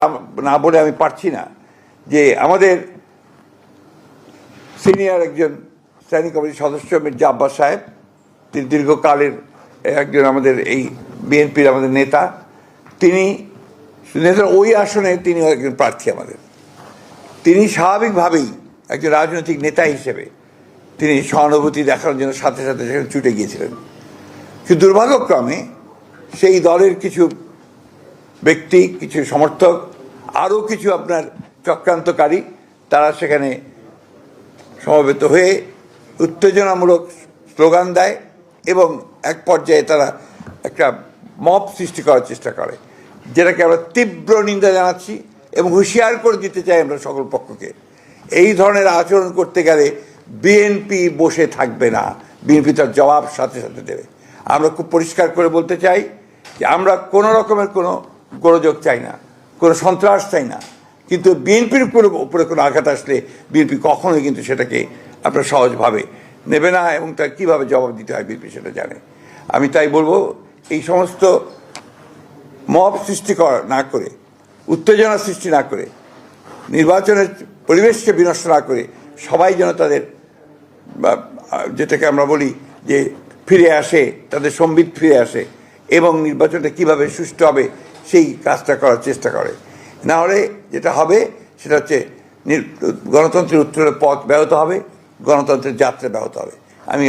না বলে আমি পারছি না যে আমাদের সিনিয়র একজন স্ট্যান্ডিং কমিটির সদস্য মির্জা আব্বাস সাহেব, তিনি দীর্ঘকালের একজন আমাদের এই বিএনপির আমাদের নেতা, তিনি নেতার ওই আসনে তিনি একজন প্রার্থী আমাদের। তিনি স্বাভাবিকভাবেই একজন রাজনৈতিক নেতা হিসেবে তিনি সহানুভূতি দেখানোর জন্য সাথে সাথে সেখানে ছুটে গিয়েছিলেন। কিন্তু দুর্ভাগ্যক্রমে সেই দলের কিছু ব্যক্তি, কিছু সমর্থক, আরও কিছু আপনার চক্রান্তকারী, তারা সেখানে সমবেত হয়ে উত্তেজনামূলক স্লোগান দেয় এবং এক পর্যায়ে তারা একটা মব সৃষ্টি করার চেষ্টা করে, যেটাকে আমরা তীব্র নিন্দা জানাচ্ছি এবং হুঁশিয়ার করে দিতে চাই আমরা সকল পক্ষকে। এই ধরনের আচরণ করতে গেলে বিএনপি বসে থাকবে না, বিএনপি তার জবাব সাথে সাথে দেবে। আমরা খুব পরিষ্কার করে বলতে চাই যে আমরা কোনো রকমের কোনো গোলযোগ চাই না, কোনো সন্ত্রাস চাই না, কিন্তু বিএনপির উপরে কোনো আঘাত আসলে বিএনপি কখনোই কিন্তু সেটাকে আপনার সহজভাবে নেবে না এবং তার কীভাবে জবাব দিতে হয় বিএনপি সেটা জানে। আমি তাই বলবো, এই সমস্ত মব সৃষ্টি না করে, উত্তেজনা সৃষ্টি না করে, নির্বাচনের পরিবেশকে বিনষ্ট না করে সবাই যেন তাদের যেটাকে আমরা বলি যে ফিরে আসে, তাদের সম্বিত ফিরে আসে এবং নির্বাচনটা কীভাবে সুষ্ঠু হবে সেই কাজটা করার চেষ্টা করে। না হলে যেটা হবে সেটা হচ্ছে গণতন্ত্রের উত্তরের পথ ব্যাহত হবে, গণতন্ত্রের যাত্রা ব্যাহত হবে। আমি